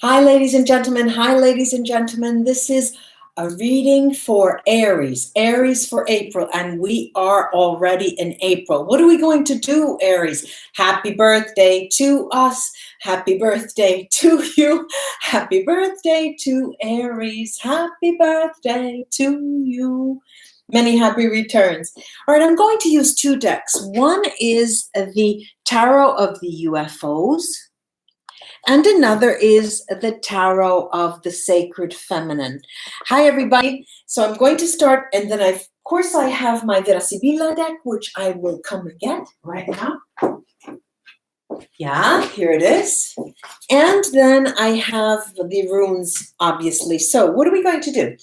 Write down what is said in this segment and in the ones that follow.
Hi, ladies and gentlemen. Hi, ladies and gentlemen. This is a reading for Aries. Aries for April, and we are already in April. What are we going to do, Aries? Happy birthday to us. Happy birthday to you. Happy birthday to Aries. Happy birthday to you. Many happy returns. All right, I'm going to use two decks. One is the Tarot of the UFOs. And another is the Tarot of the Sacred Feminine. Hi, everybody. So I'm going to start, and then of course, I have my Vera Sibilla deck, which I will come and get right now. Yeah, here it is. And then I have the runes, obviously. So what are we going to do?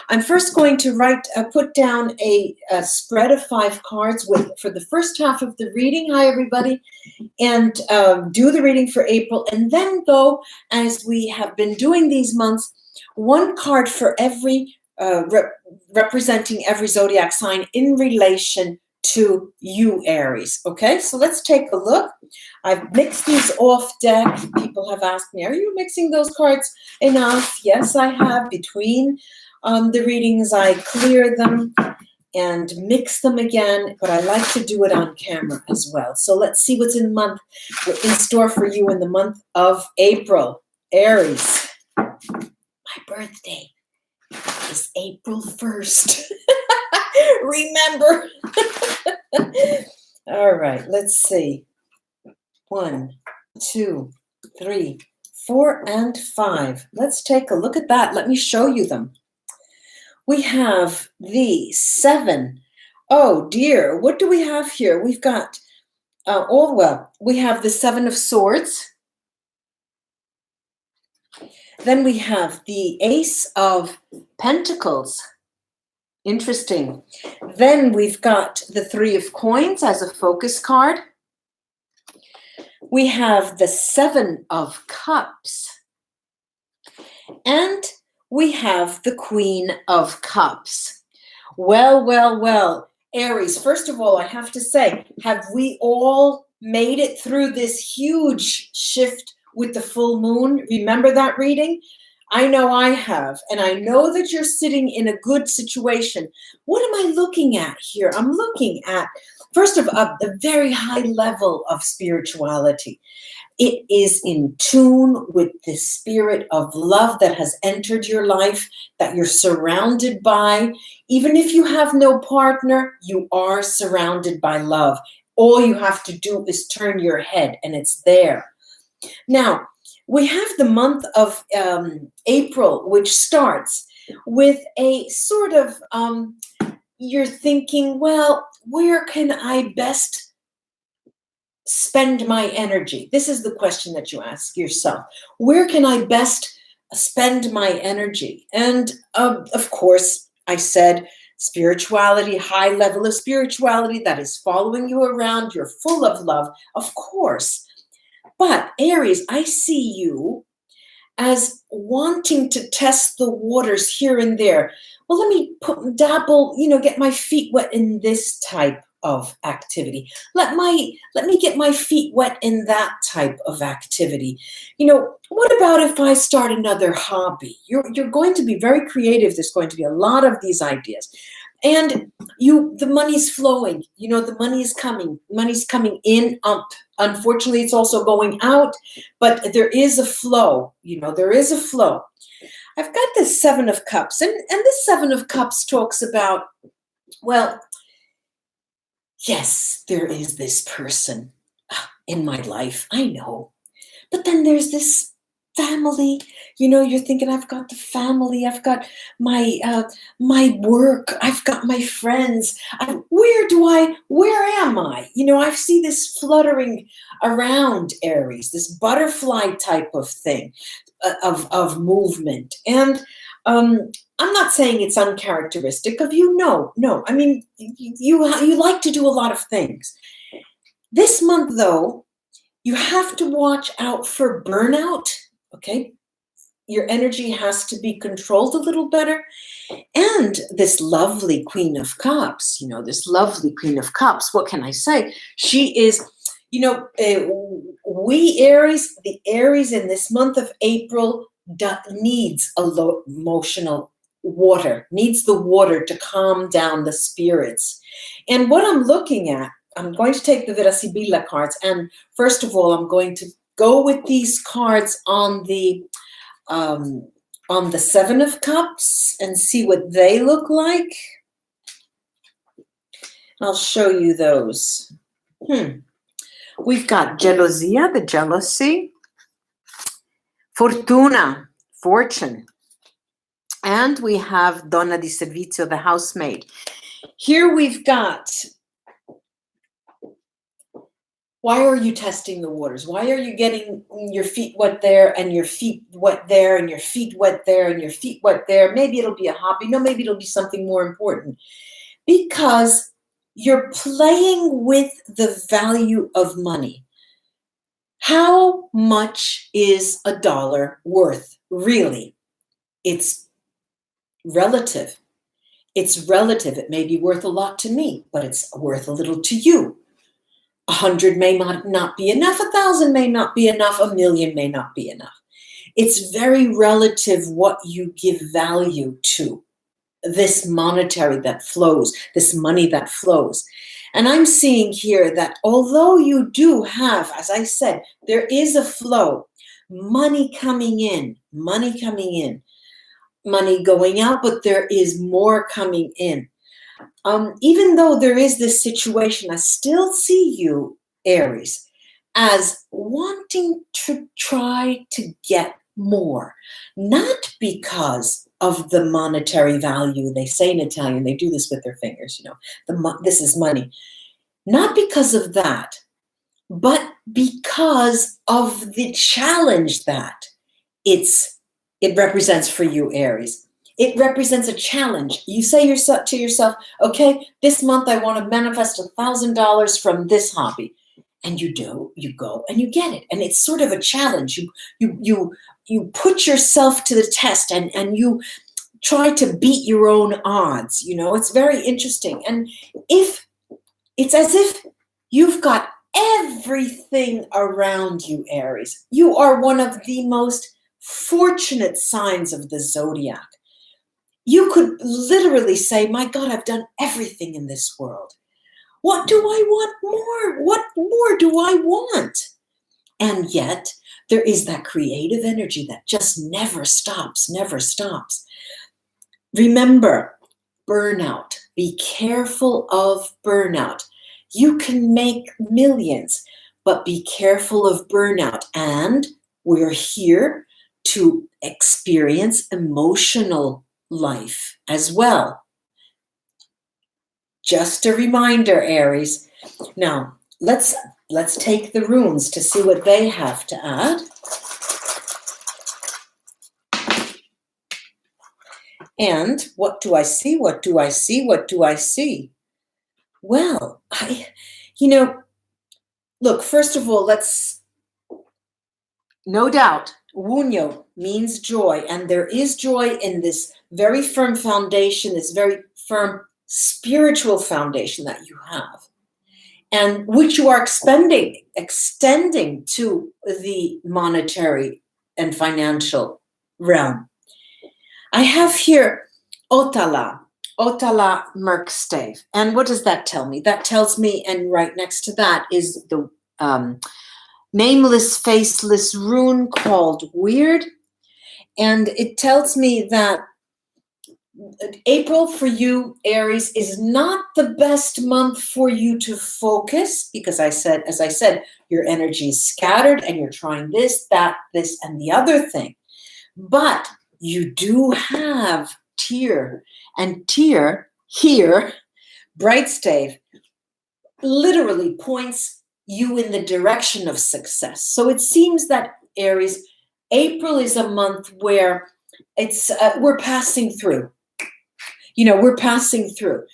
I'm first going to put down a spread of 5 cards for the first half of the reading. Hi, everybody. And do the reading for April, and then go, as we have been doing these months, one card for every, representing every zodiac sign in relation to you, Aries. Okay, so let's take a look. I've mixed these off deck. People have asked me, are you mixing those cards enough? Yes, I have. Between the readings, I clear them and mix them again, but I like to do it on camera as well. So let's see what's in store for you in the month of April. Aries, my birthday is April 1st. Remember. All right, let's see. 1, 2, 3, 4, and 5. Let's take a look at that. Let me show you them. We have the 7. Oh dear, what do we have here? We've got, we have the 7 of Swords. Then we have the Ace of Pentacles. Interesting. Then we've got the 3 of Coins as a focus card. We have the 7 of Cups. And we have the Queen of Cups. Well, well, well, Aries, first of all, I have to say, have we all made it through this huge shift with the full moon? Remember that reading? I know I have, and I know that you're sitting in a good situation. What am I looking at here? I'm looking at, first of all, a very high level of spirituality. It is in tune with the spirit of love that has entered your life, that you're surrounded by. Even if you have no partner, you are surrounded by love. All you have to do is turn your head, and it's there. Now, we have the month of April, which starts with a sort of, you're thinking, well, where can I best spend my energy? This is the question that you ask yourself. Where can I best spend my energy? And of course, I said spirituality, high level of spirituality that is following you around. You're full of love, of course. But Aries, I see you as wanting to test the waters here and there. Well, let me dabble, get my feet wet in this type of activity. Let me get my feet wet in that type of activity. What about if I start another hobby? You're going to be very creative. There's going to be a lot of these ideas. And the money's flowing, the money is coming. Money's coming in. Unfortunately, it's also going out, but there is a flow. There is a flow. I've got the 7 of Cups, and the 7 of Cups talks about, well, yes, there is this person in my life. I know. But then there's this family. You're thinking, I've got the family. I've got my work. I've got my friends. Where am I? I see this fluttering around, Aries, this butterfly type of thing, of movement. And I'm not saying it's uncharacteristic of you. No. I mean, you like to do a lot of things. This month, though, you have to watch out for burnout, okay? Your energy has to be controlled a little better. And this lovely Queen of Cups, this lovely Queen of Cups, what can I say? She is, the Aries in this month of April needs a low emotional water, needs the water to calm down the spirits. And what I'm looking at, I'm going to take the Vera Sibilla cards, and first of all, I'm going to go with these cards on the Seven of Cups and see what they look like. I'll show you those. We've got gelosia, the jealousy, fortuna, fortune, and we have donna di servizio, the housemaid. Here we've got, why are you testing the waters? Why are you getting your feet wet there and your feet wet there and your feet wet there and your feet wet there? Maybe it'll be a hobby. No, maybe it'll be something more important. Because you're playing with the value of money. How much is a dollar worth, really? It's relative. It's relative. It may be worth a lot to me, but it's worth a little to you. 100 may not be enough. 1,000 may not be enough. 1,000,000 may not be enough. It's very relative what you give value to. This monetary that flows, this money that flows. And I'm seeing here that although you do have, as I said, there is a flow, money coming in, money going out, but there is more coming in. Even though there is this situation, I still see you, Aries, as wanting to try to get more, not because of the monetary value. They say in Italian, they do this with their fingers, this is money. Not because of that, but because of the challenge that it represents for you, Aries. It represents a challenge. You say to yourself, okay, this month I want to manifest $1,000 from this hobby. And you go and you get it. And it's sort of a challenge. You put yourself to the test and you try to beat your own odds. It's very interesting. And if it's as if you've got everything around you, Aries, you are one of the most fortunate signs of the Zodiac. You could literally say, my God, I've done everything in this world. What do I want more? What more do I want? And yet, there is that creative energy that just never stops, never stops. Remember, burnout. Be careful of burnout. You can make millions, but be careful of burnout. And we're here to experience emotional life as well. Just a reminder, Aries. Now, let's take the runes to see what they have to add. And what do I see? What do I see? What do I see? Well, look, first of all, no doubt, Wunyo means joy. And there is joy in this very firm foundation, this very firm spiritual foundation that you have, and which you are extending to the monetary and financial realm. I have here Otala Merkstave. And what does that tell me? That tells me, and right next to that is the nameless, faceless rune called Weird. And it tells me that April for you, Aries, is not the best month for you to focus because as I said, your energy is scattered and you're trying this, that, this, and the other thing. But you do have Tyr, and Tyr here, bright stave, literally points you in the direction of success. So it seems that, Aries, April is a month where we're passing through. We're passing through.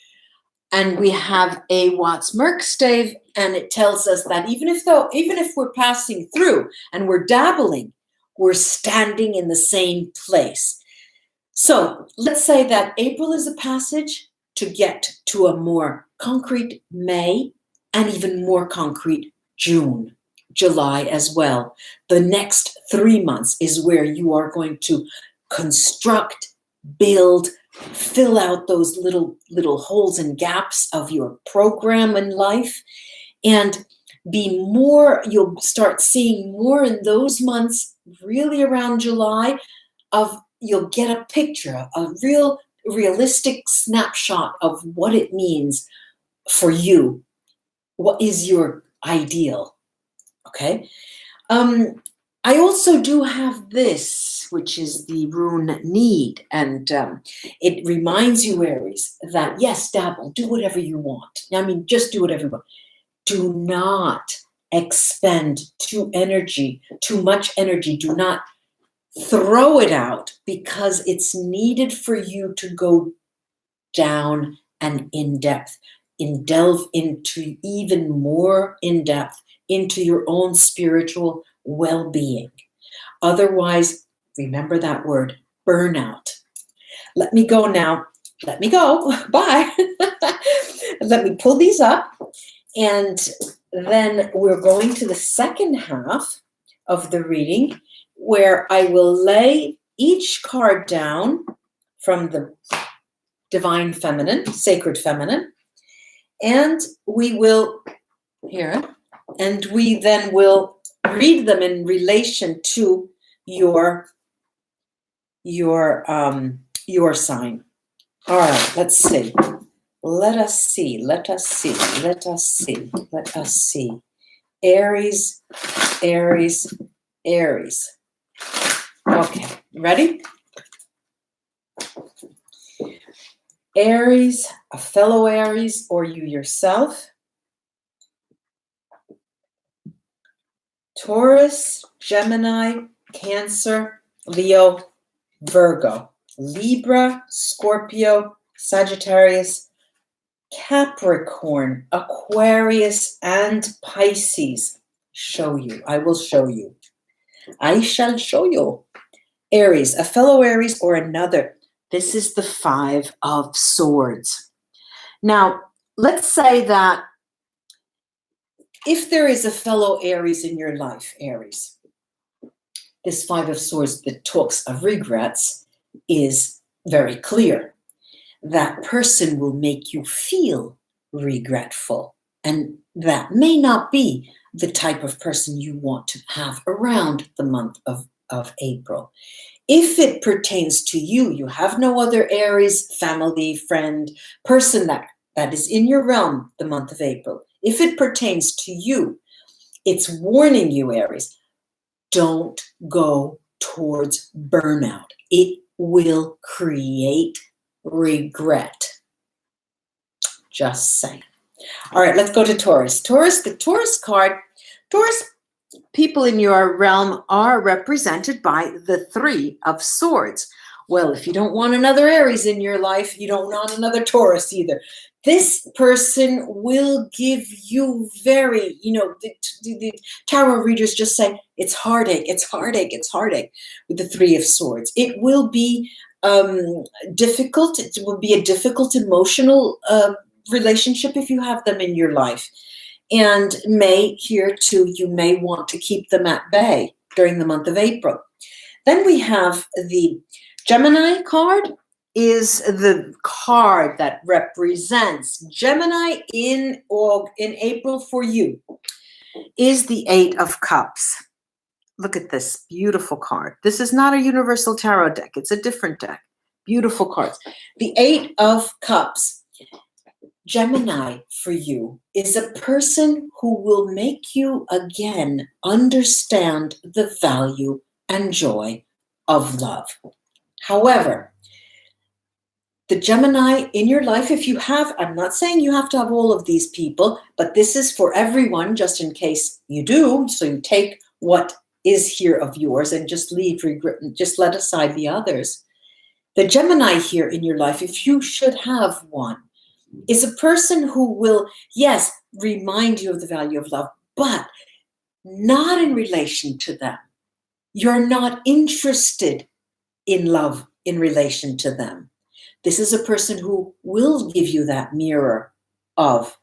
And we have a Watts Merkstave, and it tells us that even if we're passing through and we're dabbling, we're standing in the same place. So let's say that April is a passage to get to a more concrete May and even more concrete June. July as well. The next 3 months is where you are going to construct, build, fill out those little holes and gaps of your program in life, and be more, you'll start seeing more in those months, really around July, of you'll get a picture, a realistic snapshot of what it means for you. What is your ideal? Okay. I also do have this, which is the rune need, and it reminds you, Aries, that yes, dabble, do whatever you want. I mean, just do whatever you want. Do not expend too much energy. Do not throw it out, because it's needed for you to go down and in depth, delve into even more in depth into your own spiritual well-being. Otherwise, remember that word, burnout. Let me go now. Let me go. Bye. Let me pull these up. And then we're going to the second half of the reading, where I will lay each card down from the divine feminine, sacred feminine, and we will, here, and we then will read them in relation to your sign. All right, let's see. Let us see. Aries, Aries, Aries. Okay, ready? Aries, a fellow Aries, or you yourself. Taurus, Gemini, Cancer, Leo, Virgo, Libra, Scorpio, Sagittarius, Capricorn, Aquarius, and Pisces. I will show you. I shall show you. Aries, a fellow Aries or another. This is the 5 of Swords. Now, let's say that if there is a fellow Aries in your life, Aries, this 5 of Swords that talks of regrets is very clear. That person will make you feel regretful, and that may not be the type of person you want to have around the month of April. If it pertains to you, you have no other Aries, family, friend, person that is in your realm the month of April. If it pertains to you, it's warning you, Aries, don't go towards burnout. It will create regret. Just saying. All right, let's go to Taurus. Taurus, the Taurus card. Taurus people in your realm are represented by the 3 of Swords. Well, if you don't want another Aries in your life, you don't want another Taurus either. This person will give you very, the tarot readers just say, it's heartache, it's heartache, it's heartache with the 3 of Swords. It will be difficult. It will be a difficult emotional relationship if you have them in your life. And you may want to keep them at bay during the month of April. Then we have the Gemini card, is the card that represents Gemini in April for you, is the 8 of Cups. Look at this beautiful card. This is not a universal tarot deck. It's a different deck. Beautiful cards. The 8 of Cups. Gemini for you is a person who will make you again understand the value and joy of love. However, the Gemini in your life, if you have, I'm not saying you have to have all of these people, but this is for everyone, just in case you do. So you take what is here of yours and just let aside the others. The Gemini here in your life, if you should have one, is a person who will, yes, remind you of the value of love, but not in relation to them. You're not interested in love in relation to them. This is a person who will give you that mirror of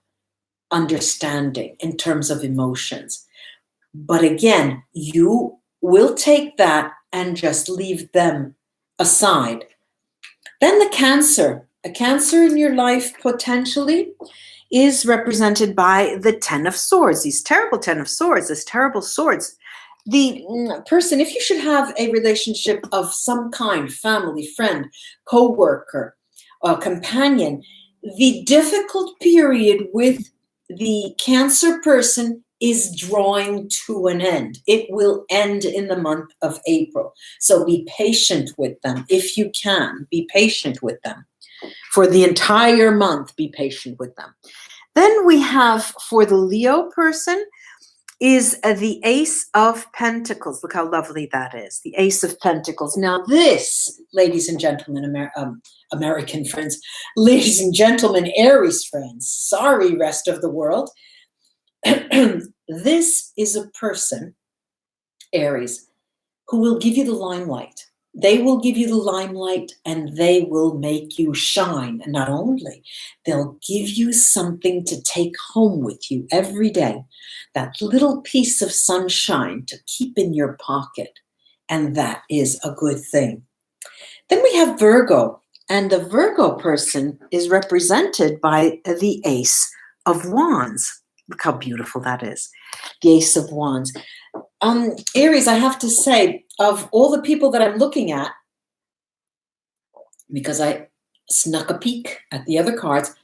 understanding in terms of emotions. But again, you will take that and just leave them aside. Then the Cancer. A Cancer in your life potentially is represented by the Ten of Swords, these terrible Ten of Swords, these terrible swords. The person, if you should have a relationship of some kind, family, friend, co-worker, companion, the difficult period with the Cancer person is drawing to an end. It will end in the month of April. So be patient with them if you can. Be patient with them. For the entire month, be patient with them. Then we have, for the Leo person, is the Ace of Pentacles. Look how lovely that is, the Ace of Pentacles. Now this, ladies and gentlemen, American friends, ladies and gentlemen, Aries friends, sorry, rest of the world. This is a person, Aries, who will give you the limelight. They will give you the limelight and they will make you shine. And not only, they'll give you something to take home with you every day, that little piece of sunshine to keep in your pocket. And that is a good thing. Then we have Virgo, and the Virgo person is represented by the Ace of Wands. Look how beautiful that is, the Ace of Wands. Aries, I have to say, of all the people that I'm looking at, because I snuck a peek at the other cards,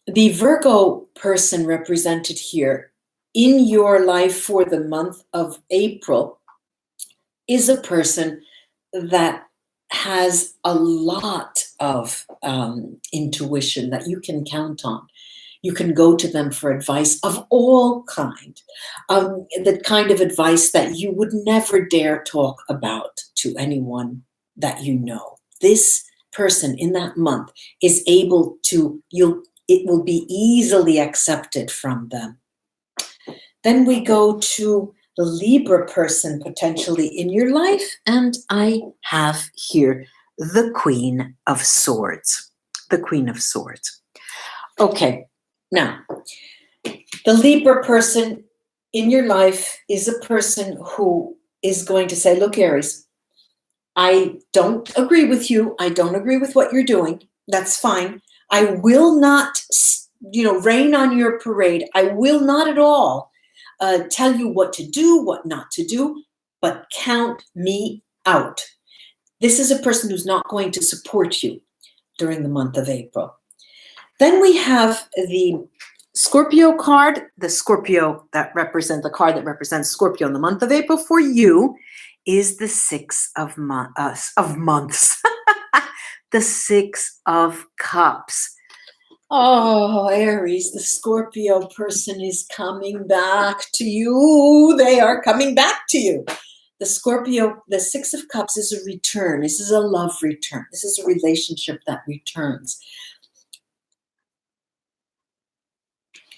the Virgo person represented here in your life for the month of April is a person that has a lot of intuition that you can count on. You can go to them for advice of all kind, the kind of advice that you would never dare talk about to anyone that you know. This person in that month is able to, it will be easily accepted from them. Then we go to the Libra person potentially in your life, and I have here the Queen of Swords. The Queen of Swords. Okay. Now, the Libra person in your life is a person who is going to say, look, Aries, I don't agree with you. I don't agree with what you're doing. That's fine. I will not, rain on your parade. I will not at all tell you what to do, what not to do, but count me out. This is a person who's not going to support you during the month of April. Then we have the Scorpio card, the Scorpio that represents, the card that represents Scorpio in the month of April for you is the Six of Months, the Six of Cups. Oh, Aries, the Scorpio person is coming back to you. They are coming back to you. The Scorpio, the Six of Cups is a return. This is a love return. This is a relationship that returns.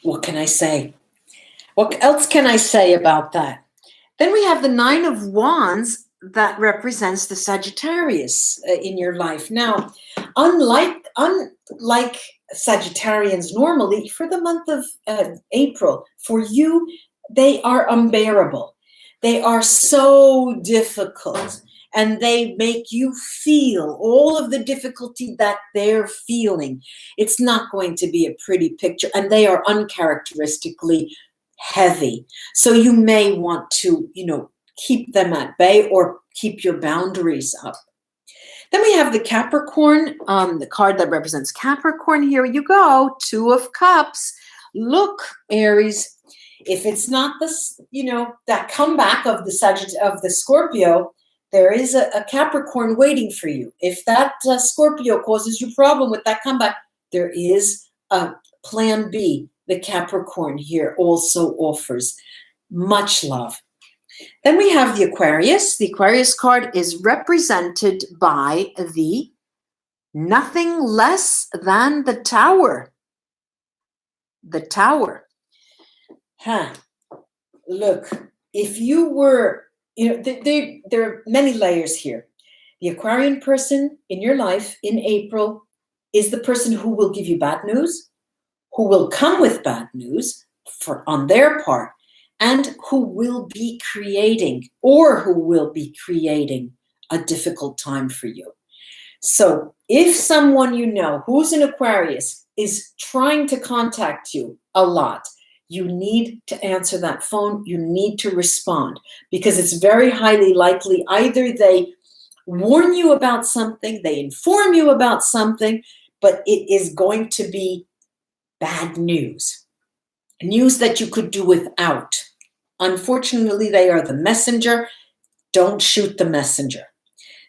What can I say? What else can I say about that? Then we have the Nine of Wands that represents the Sagittarius in your life. Now, unlike Sagittarians normally, for the month of April, for you, they are unbearable. They are so difficult, and they make you feel all of the difficulty that they're feeling. It's not going to be a pretty picture, and they are uncharacteristically heavy. So you may want to, keep them at bay or keep your boundaries up. Then we have the Capricorn, the card that represents Capricorn. Here you go, Two of Cups. Look, Aries, if it's not this, that comeback of the Scorpio, there is a Capricorn waiting for you. If that Scorpio causes you problem with that comeback, there is a plan B. The Capricorn here also offers much love. Then we have the Aquarius. The Aquarius card is represented by the nothing less than the Tower. The Tower. Look, if you were, there are many layers here. The Aquarian person in your life in April is the person who will give you bad news, who will come with bad news on their part, and who will be creating a difficult time for you. So if someone you know who's an Aquarius is trying to contact you a lot, you need to answer that phone. You need to respond, because it's very highly likely either they warn you about something, they inform you about something, but it is going to be bad news. News that you could do without. Unfortunately, they are the messenger. Don't shoot the messenger.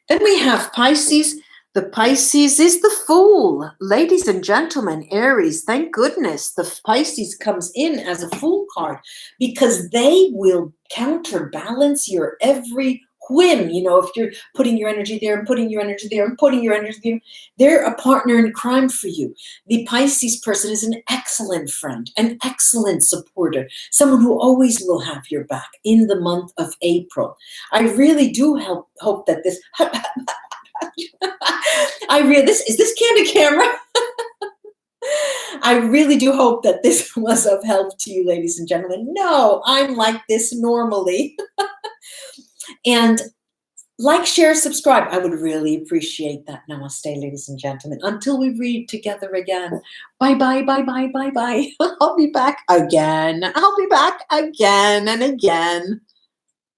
Then we have Pisces. The Pisces is the Fool. Ladies and gentlemen, Aries, thank goodness the Pisces comes in as a Fool card, because they will counterbalance your every whim. You know, if you're putting your energy there and putting your energy there and putting your energy there, they're a partner in crime for you. The Pisces person is an excellent friend, an excellent supporter, someone who always will have your back in the month of April. I really do hope that this... Is this candid camera? I really do hope that this was of help to you, ladies and gentlemen. No, I'm like this normally. And like, share, subscribe. I would really appreciate that. Namaste, ladies and gentlemen. Until we read together again. Bye, bye, bye, bye, bye, bye. I'll be back again. I'll be back again and again.